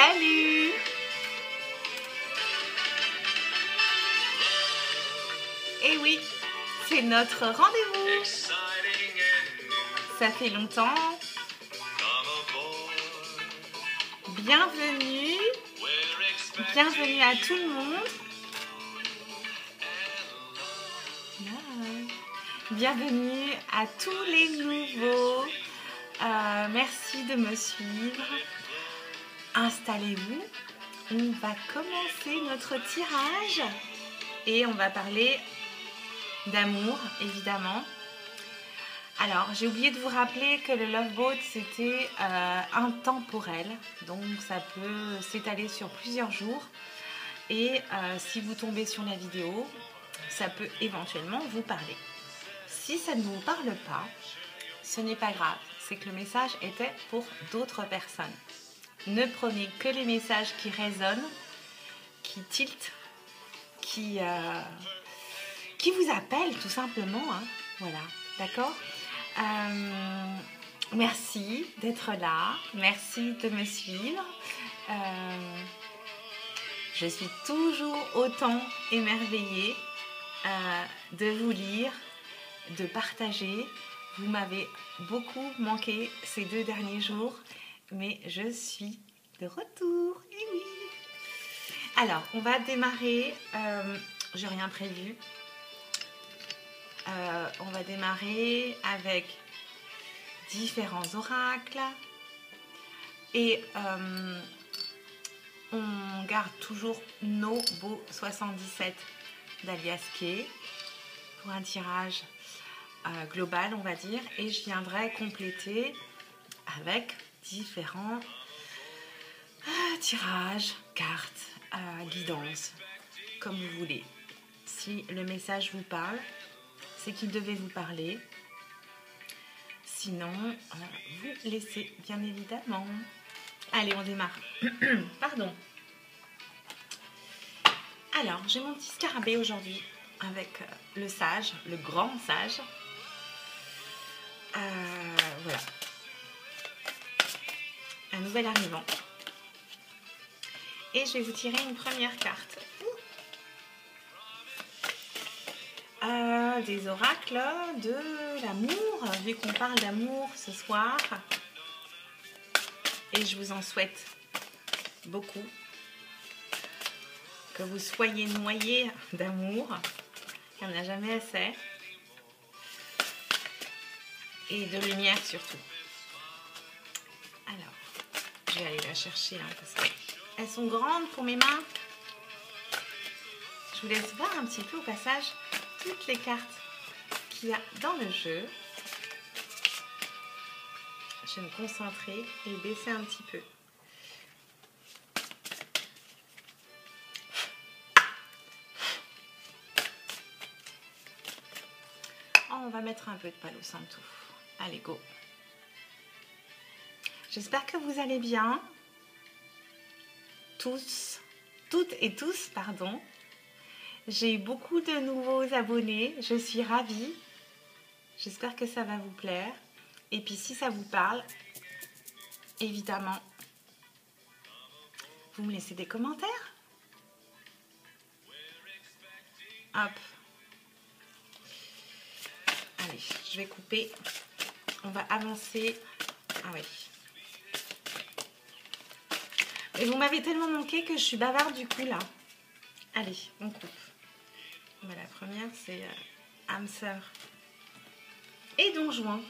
Salut! Et oui, c'est notre rendez-vous. Ça fait longtemps. Bienvenue. Bienvenue à tout le monde. Bienvenue à tous les nouveaux. Merci de me suivre. Installez-vous. On va commencer notre tirage et on va parler d'amour, évidemment. Alors, j'ai oublié de vous rappeler que le Love Boat, c'était intemporel. Donc, ça peut s'étaler sur plusieurs jours. Et si vous tombez sur la vidéo, ça peut éventuellement vous parler. Si ça ne vous parle pas, ce n'est pas grave. C'est que le message était pour d'autres personnes. Ne prenez que les messages qui résonnent, qui tiltent, qui vous appellent tout simplement. Hein. Voilà, d'accord ? Merci d'être là. Merci de me suivre. Je suis toujours autant émerveillée de vous lire, de partager. Vous m'avez beaucoup manqué ces 2 derniers jours, mais je suis de retour. Et oui. Alors, on va démarrer. J'ai rien prévu. On va démarrer avec différents oracles et on garde toujours nos beaux 77 d'Alias Kay pour un tirage global, on va dire, et je viendrai compléter avec différents tirages, cartes, guidance, comme vous voulez. Si le message vous parle, c'est qu'il devait vous parler. Sinon, vous laissez, bien évidemment. Allez, on démarre. Pardon. Alors, j'ai mon petit scarabée aujourd'hui avec le sage, le grand sage. Voilà. Un nouvel arrivant. Et je vais vous tirer une première carte. Des oracles de l'amour, vu qu'on parle d'amour ce soir. Et je vous en souhaite beaucoup. Que vous soyez noyés d'amour. Il n'y en a jamais assez. Et de lumière surtout. Alors, je vais aller la chercher hein, parce qu'elles sont grandes pour mes mains. Je vous laisse voir un petit peu au passage toutes les cartes qu'il y a dans le jeu. Je vais me concentrer et baisser un petit peu. Oh, on va mettre un peu de Palo Santo. Allez, go. J'espère que vous allez bien. Tous, toutes et tous, pardon. J'ai eu beaucoup de nouveaux abonnés. Je suis ravie. J'espère que ça va vous plaire. Et puis, si ça vous parle, évidemment, vous me laissez des commentaires. Hop. Allez, je vais couper. On va avancer. Ah oui. Et vous m'avez tellement manqué que je suis bavarde du coup là. Allez, on coupe. Mais la première, c'est âme sœur et Don Juan.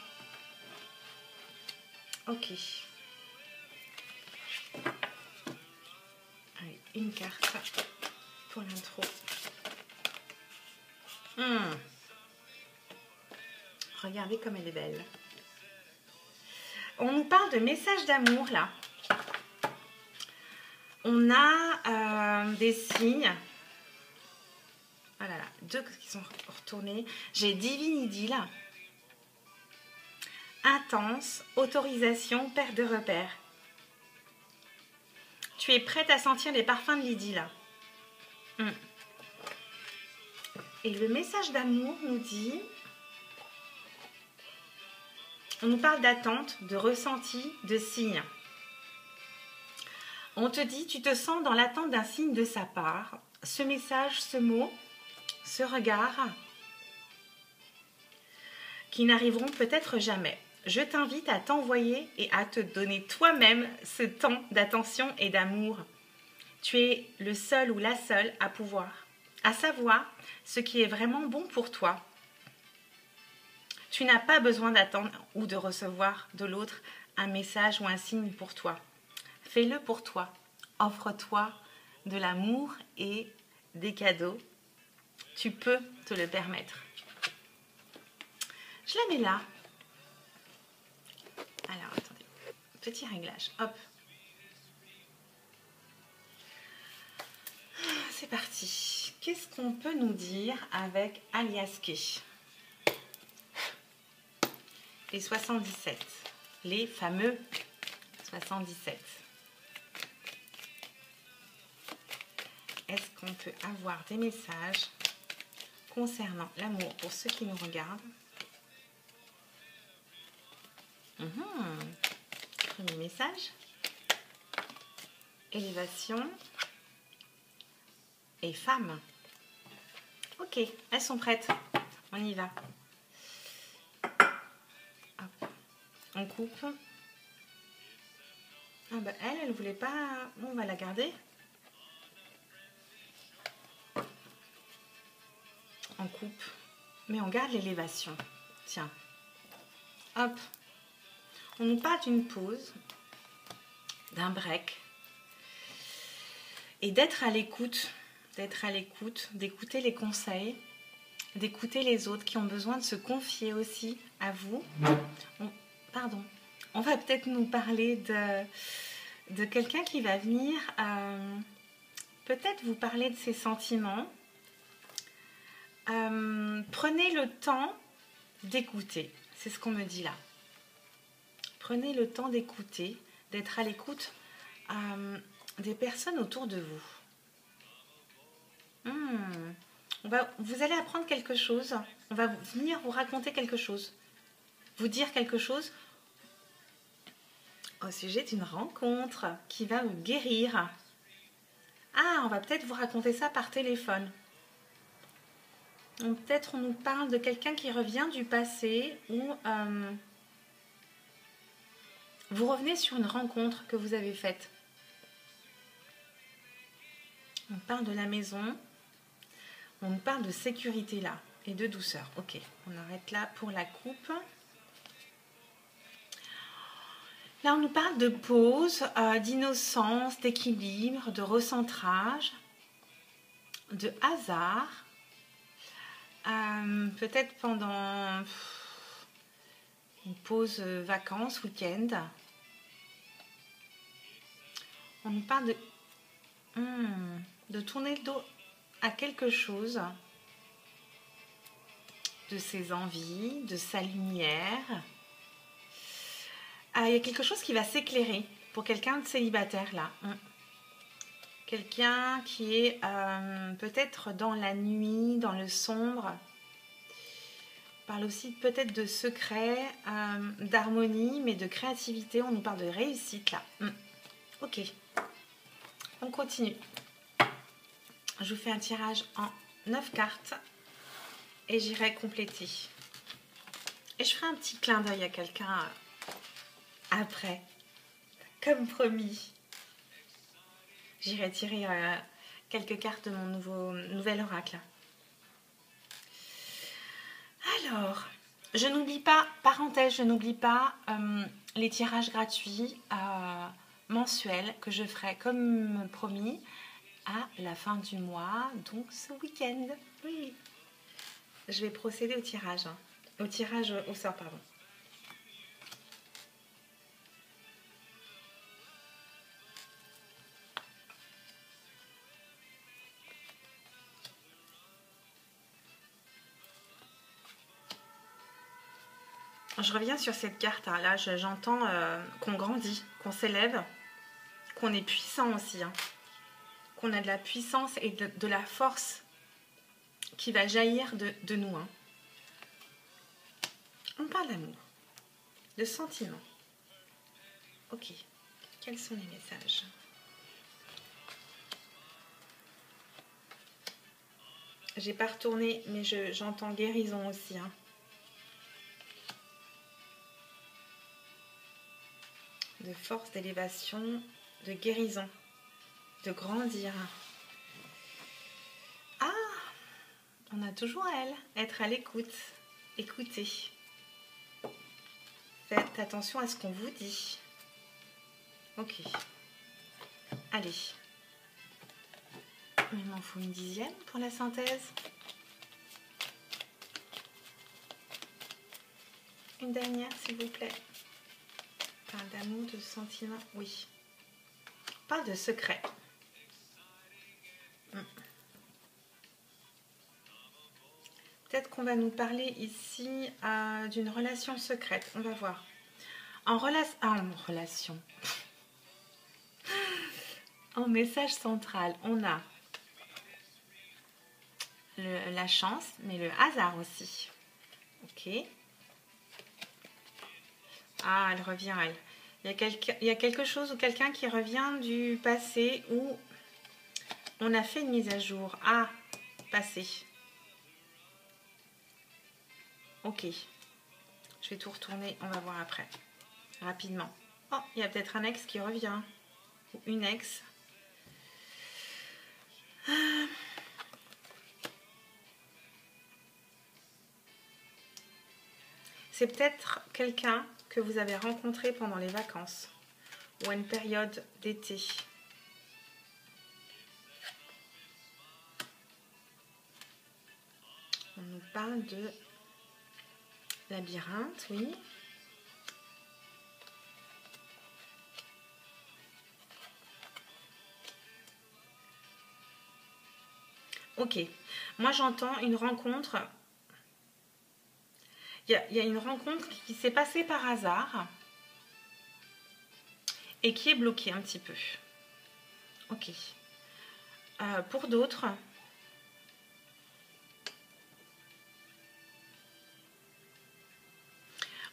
Ok. Allez, une carte pour l'intro. Regardez comme elle est belle. On nous parle de messages d'amour là. On a des signes. Oh là là, 2 qui sont retournés. J'ai divine idylle. Intense, autorisation, perte de repères. Tu es prête à sentir les parfums de l'idylle. Et le message d'amour nous dit... On nous parle d'attente, de ressenti, de signes. On te dit, tu te sens dans l'attente d'un signe de sa part. Ce message, ce mot, ce regard, qui n'arriveront peut-être jamais. Je t'invite à t'envoyer et à te donner toi-même ce temps d'attention et d'amour. Tu es le seul ou la seule à savoir ce qui est vraiment bon pour toi. Tu n'as pas besoin d'attendre ou de recevoir de l'autre un message ou un signe pour toi. Fais-le pour toi. Offre-toi de l'amour et des cadeaux. Tu peux te le permettre. Je la mets là. Alors, attendez. Petit réglage. Hop. C'est parti. Qu'est-ce qu'on peut nous dire avec Aliaske? Les 77. Les fameux 77. Est-ce qu'on peut avoir des messages concernant l'amour pour ceux qui nous regardent? Premier message. Élévation. Et femme. Ok, elles sont prêtes. On y va. Hop. On coupe. Ah bah elle voulait pas... Bon, on va la garder. On coupe. Mais on garde l'élévation. Tiens. Hop. On nous parle d'une pause, d'un break. Et d'être à l'écoute. D'écouter les conseils, d'écouter les autres qui ont besoin de se confier aussi à vous. On va peut-être nous parler de quelqu'un qui va venir peut-être vous parler de ses sentiments. Prenez le temps d'écouter, c'est ce qu'on me dit là. Prenez le temps d'écouter, d'être à l'écoute des personnes autour de vous. Vous allez apprendre quelque chose. On va venir vous raconter quelque chose. Vous dire quelque chose au sujet d'une rencontre qui va vous guérir. Ah, on va peut-être vous raconter ça par téléphone. Peut-être on nous parle de quelqu'un qui revient du passé ou vous revenez sur une rencontre que vous avez faite. On parle de la maison. On nous parle de sécurité là et de douceur. Ok, on arrête là pour la coupe. Là, on nous parle de pause, d'innocence, d'équilibre, de recentrage, de hasard. Peut-être pendant une pause vacances, week-end. On nous parle de tourner le dos à quelque chose, de ses envies, de sa lumière. Il y a quelque chose qui va s'éclairer pour quelqu'un de célibataire là. Quelqu'un qui est peut-être dans la nuit, dans le sombre. On parle aussi peut-être de secret, d'harmonie, mais de créativité. On nous parle de réussite là. Ok, on continue. Je vous fais un tirage en 9 cartes et j'irai compléter. Et je ferai un petit clin d'œil à quelqu'un après, comme promis. J'irai tirer quelques cartes de mon nouvel oracle. Alors, je n'oublie pas, parenthèse, je n'oublie pas les tirages gratuits mensuels que je ferai comme promis à la fin du mois, donc ce week-end. Oui. Je vais procéder au tirage, au sort, pardon. Je reviens sur cette carte, hein. Là j'entends qu'on grandit, qu'on s'élève, qu'on est puissant aussi, hein. Qu'on a de la puissance et de la force qui va jaillir de nous. Hein. On parle d'amour, de sentiments. Ok, quels sont les messages? J'ai pas retourné, mais j'entends guérison aussi. Hein. De force, d'élévation, de guérison, de grandir. Ah, on a toujours elle, être à l'écoute, écouter. Faites attention à ce qu'on vous dit. Ok. Allez. Il m'en faut une 10e pour la synthèse. Une dernière, s'il vous plaît. Parle d'amour, de sentiment. Oui. Parle de secret. Peut-être qu'on va nous parler ici d'une relation secrète. On va voir. En relation. En message central, on a la chance, mais le hasard aussi. Ok. Ah, elle revient, elle. Il y a quelque chose ou quelqu'un qui revient du passé où on a fait une mise à jour. Ah, passé. Ok. Je vais tout retourner, on va voir après. Rapidement. Oh, il y a peut-être un ex qui revient. Ou une ex. C'est peut-être quelqu'un que vous avez rencontré pendant les vacances ou à une période d'été. On nous parle de labyrinthe, oui. Ok, moi j'entends une rencontre. Il y a une rencontre qui s'est passée par hasard et qui est bloquée un petit peu. Ok. Pour d'autres,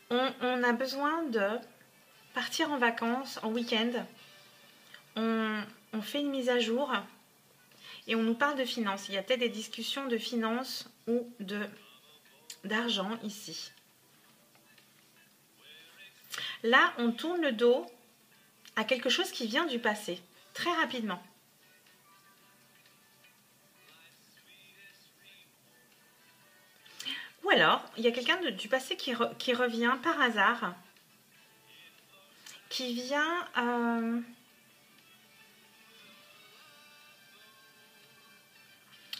on a besoin de partir en vacances, en week-end. On fait une mise à jour et on nous parle de finances. Il y a peut-être des discussions de finances ou d'argent ici. Là, on tourne le dos à quelque chose qui vient du passé, très rapidement. Ou alors, il y a quelqu'un du passé qui revient par hasard, qui vient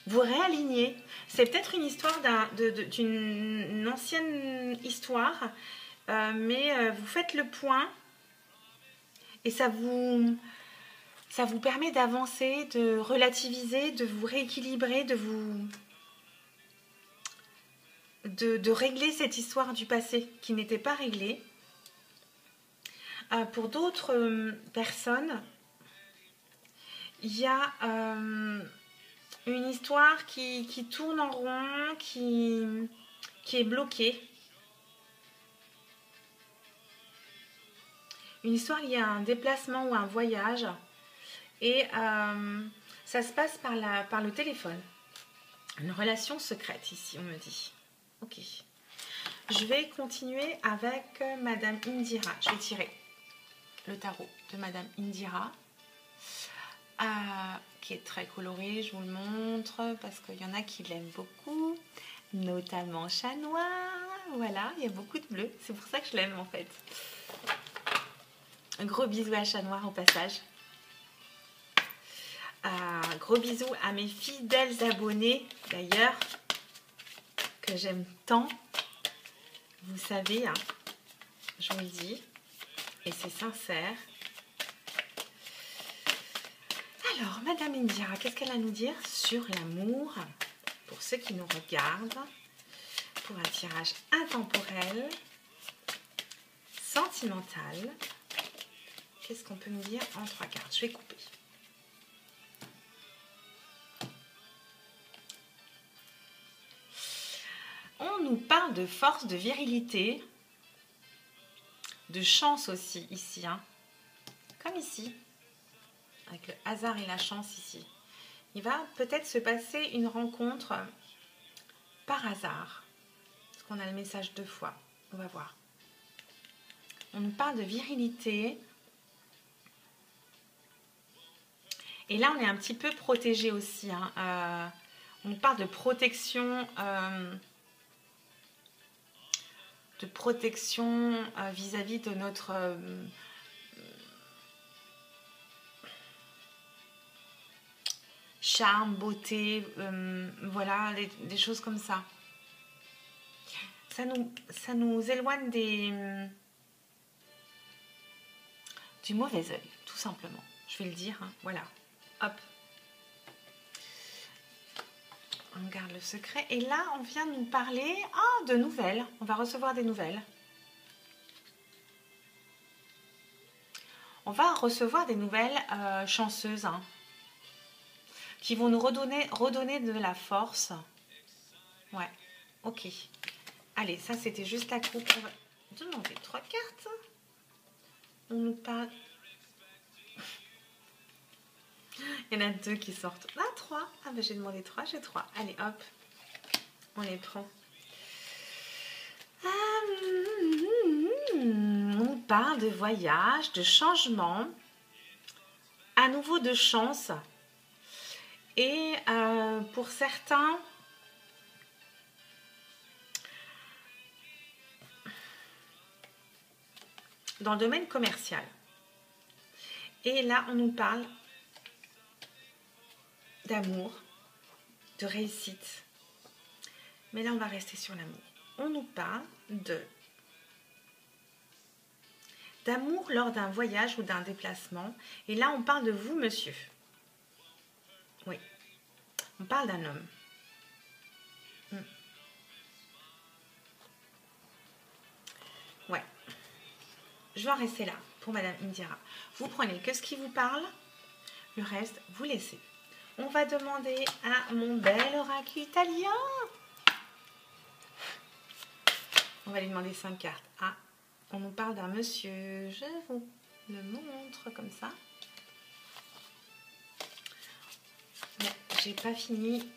vous réaligner. C'est peut-être une histoire d'une ancienne histoire, mais vous faites le point et ça vous permet d'avancer, de relativiser, de vous rééquilibrer, de régler cette histoire du passé qui n'était pas réglée. Pour d'autres personnes, il y a une histoire qui tourne en rond, qui est bloquée. Une histoire liée à un déplacement ou un voyage. Et ça se passe par le téléphone. Une relation secrète ici, on me dit. Ok. Je vais continuer avec Madame Indira. Je vais tirer le tarot de Madame Indira. Qui est très coloré, je vous le montre, parce qu'il y en a qui l'aiment beaucoup, notamment Chat Noir. Voilà, il y a beaucoup de bleu, c'est pour ça que je l'aime en fait. Un gros bisou à Chat Noir au passage. Gros bisous à mes fidèles abonnés, d'ailleurs, que j'aime tant. Vous savez, hein, je vous le dis, et c'est sincère. Alors, Madame Indira, qu'est-ce qu'elle a à nous dire sur l'amour pour ceux qui nous regardent, pour un tirage intemporel, sentimental. Qu'est-ce qu'on peut me dire en 3 cartes? Je vais couper. On nous parle de force, de virilité, de chance aussi ici, hein, comme ici. Avec le hasard et la chance ici. il va peut-être se passer une rencontre par hasard. Parce qu'on a le message 2 fois. On va voir. On nous parle de virilité. Et là, on est un petit peu protégé aussi. Hein. On nous parle de protection vis-à-vis de notre charme, beauté, voilà, des choses comme ça. Ça nous éloigne du mauvais œil, tout simplement. Je vais le dire, hein, voilà. Hop. On garde le secret. Et là, on vient nous parler de nouvelles. On va recevoir des nouvelles. On va recevoir des nouvelles chanceuses, hein, qui vont nous redonner de la force. Ouais, ok. Allez, ça c'était juste la coupe. On va demander 3 cartes. On nous parle... Il y en a 2 qui sortent. Ah, 3. Ah, ben j'ai demandé 3, j'ai 3. Allez, hop. On les prend. On nous parle de voyage, de changement, à nouveau de chance. Et pour certains, dans le domaine commercial. Et là, on nous parle d'amour, de réussite. Mais là, on va rester sur l'amour. On nous parle d'amour lors d'un voyage ou d'un déplacement. Et là, on parle de vous, monsieur. Oui. On parle d'un homme. Ouais. Je vais en rester là pour Madame Indira. Vous prenez que ce qui vous parle. Le reste, vous laissez. On va demander à mon bel oracle italien. On va lui demander 5 cartes. Ah, on nous parle d'un monsieur. Je vous le montre comme ça. Bon, j'ai pas fini.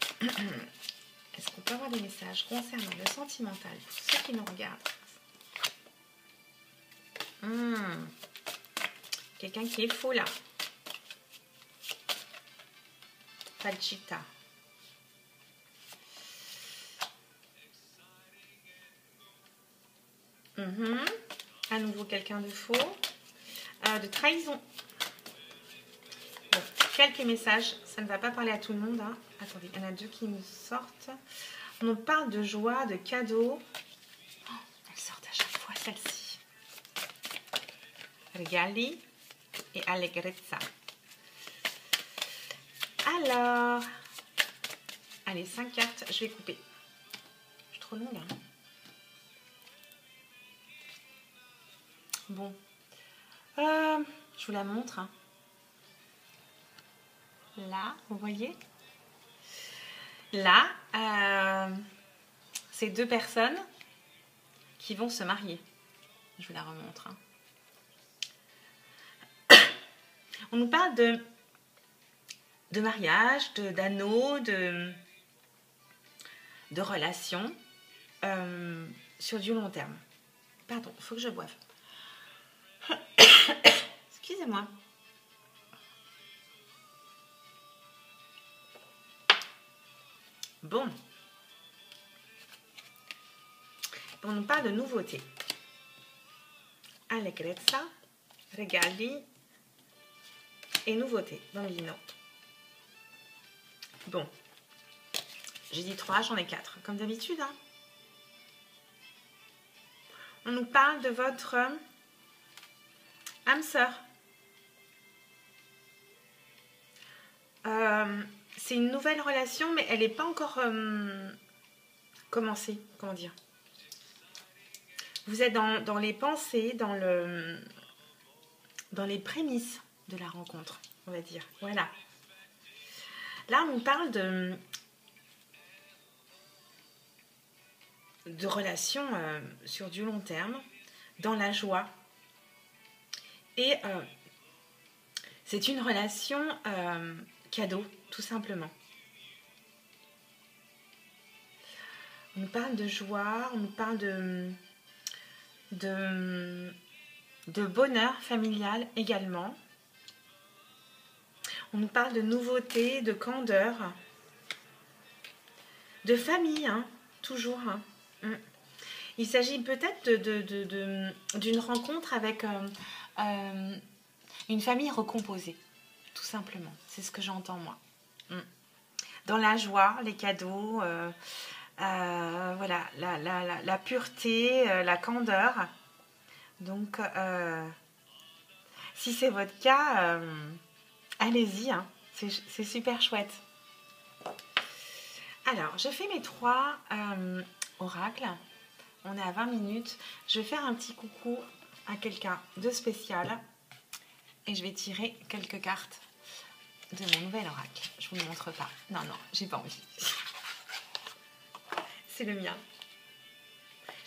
Est-ce qu'on peut avoir des messages concernant le sentimental pour ceux qui nous regardent? Quelqu'un qui est faux là. Falchita. À nouveau quelqu'un de faux. De trahison. Bon, quelques messages. Ça ne va pas parler à tout le monde. Hein. Attendez, il y en a 2 qui nous sortent. On nous parle de joie, de cadeaux. Oh, elles sortent à chaque fois, celle-ci. Regali et allegrezza. Alors, allez, 5 cartes, je vais couper. Je suis trop longue. Hein. Bon, je vous la montre. Hein. Là, vous voyez? Là, c'est 2 personnes qui vont se marier. Je vous la remontre. Hein. On nous parle de mariage, d'anneaux, de relations sur du long terme. Pardon, il faut que je boive. Excusez-moi. Bon. On nous parle de nouveautés. Allegrezza, regali et nouveautés. Bambino. Bon. J'ai dit 3, j'en ai 4. Comme d'habitude. Hein. On nous parle de votre âme sœur. C'est une nouvelle relation, mais elle n'est pas encore commencée. Comment dire? Vous êtes dans les pensées, dans les prémices de la rencontre, on va dire. Voilà. Là, on nous parle de relations sur du long terme, dans la joie. Et c'est une relation cadeau, tout simplement. On nous parle de joie, on nous parle de bonheur familial également. On nous parle de nouveauté, de candeur, de famille, hein, toujours. Hein. Il s'agit peut-être d'une rencontre avec une famille recomposée, tout simplement. C'est ce que j'entends moi. Dans la joie, les cadeaux, voilà, la pureté, la candeur. Donc, si c'est votre cas, allez-y, hein, c'est super chouette. Alors, je fais mes 3 oracles. On est à 20 minutes. Je vais faire un petit coucou à quelqu'un de spécial. Et je vais tirer quelques cartes de mon nouvel oracle. Je ne vous le montre pas. Non, j'ai pas envie. C'est le mien.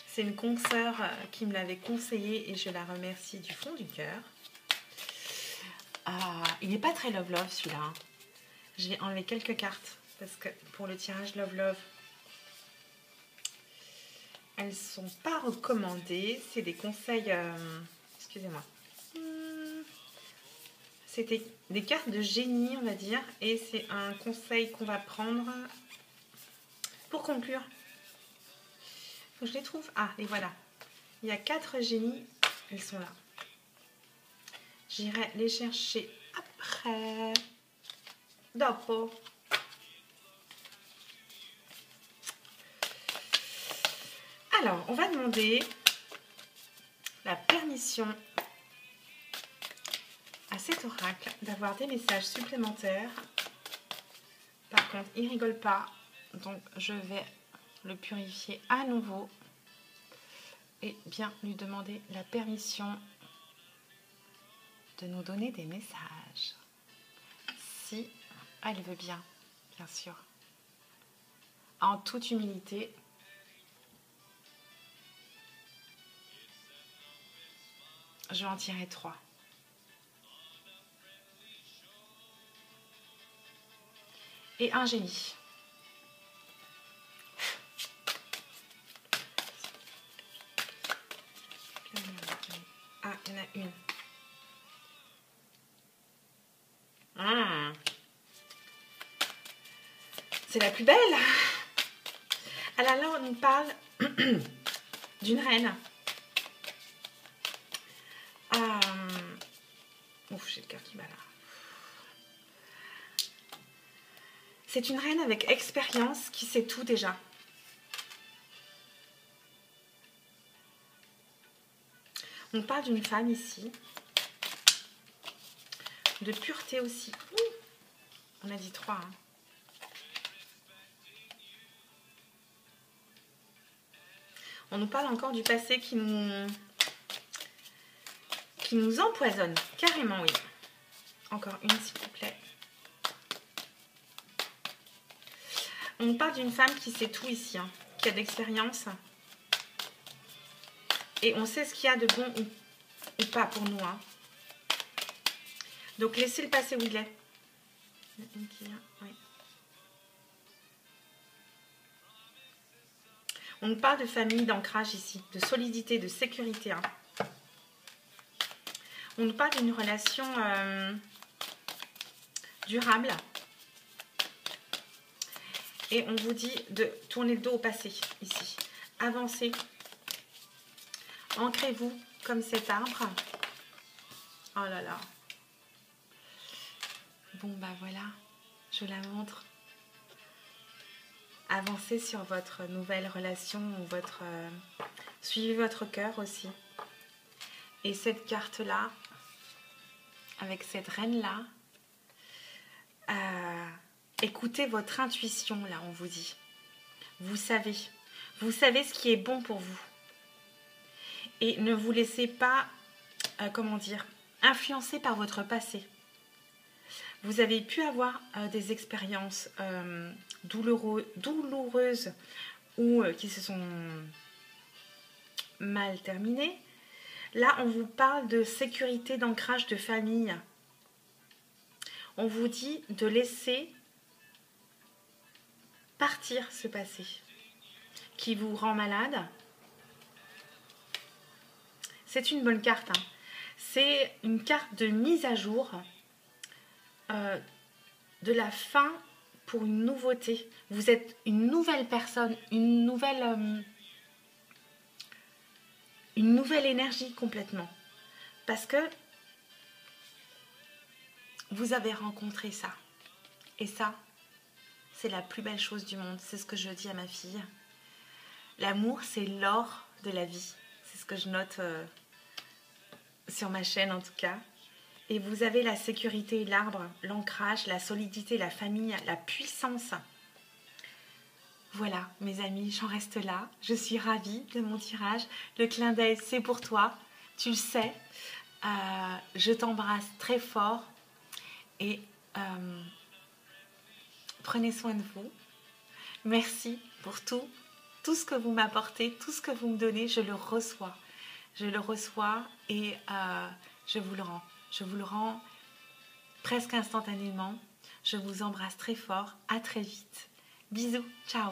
C'est une consoeur qui me l'avait conseillé et je la remercie du fond du cœur. Il n'est pas très love celui-là. Hein. Je vais enlever quelques cartes parce que pour le tirage love, elles ne sont pas recommandées. C'est des conseils... excusez-moi. C'était des cartes de génie, on va dire. Et c'est un conseil qu'on va prendre pour conclure. Faut que je les trouve. Ah, et voilà. Il y a 4 génies. Ils sont là. J'irai les chercher après. Dopo. Alors, on va demander la permission à cet oracle d'avoir des messages supplémentaires. Par contre, il rigole pas. Donc, je vais le purifier à nouveau et bien lui demander la permission de nous donner des messages. Si elle veut bien sûr. En toute humilité. Je vais en tirer 3. Et un génie. Ah, il y en a une. C'est la plus belle. Alors là, on nous parle d'une reine. Ouf, j'ai le cœur qui bat là. C'est une reine avec expérience qui sait tout déjà. On parle d'une femme ici. De pureté aussi. On a dit 3. Hein. On nous parle encore du passé qui nous empoisonne. Carrément, oui. Encore une, s'il vous plaît. On nous parle d'une femme qui sait tout ici, hein, qui a de l'expérience. Et on sait ce qu'il y a de bon ou pas pour nous. Hein. Donc, laissez le passé où il est. Oui. On nous parle de famille, d'ancrage ici, de solidité, de sécurité. Hein. On nous parle d'une relation durable. Et on vous dit de tourner le dos au passé, ici. Avancez. Ancrez-vous comme cet arbre. Oh là là. Bon, bah voilà, je la montre. Avancez sur votre nouvelle relation ou votre... suivez votre cœur aussi. Et cette carte-là, avec cette reine-là, écoutez votre intuition, là, on vous dit. Vous savez ce qui est bon pour vous. Et ne vous laissez pas, comment dire, influencer par votre passé. Vous avez pu avoir des expériences douloureuses ou qui se sont mal terminées. Là, on vous parle de sécurité, d'ancrage de famille. on vous dit de laisser partir ce passé qui vous rend malade. C'est une bonne carte, hein. C'est une carte de mise à jour, de la fin pour une nouveauté. Vous êtes une nouvelle personne, une nouvelle énergie complètement. Parce que vous avez rencontré ça. Et ça, c'est la plus belle chose du monde. C'est ce que je dis à ma fille. L'amour, c'est l'or de la vie. C'est ce que je note sur ma chaîne en tout cas. Et vous avez la sécurité, l'arbre, l'ancrage, la solidité, la famille, la puissance. Voilà, mes amis, j'en reste là. Je suis ravie de mon tirage. Le clin d'œil, c'est pour toi. Tu le sais. Je t'embrasse très fort. Et prenez soin de vous. Merci pour tout ce que vous m'apportez, tout ce que vous me donnez. Je le reçois. Je le reçois et je vous le rends. Je vous le rends presque instantanément. Je vous embrasse très fort. À très vite. Bisous. Ciao.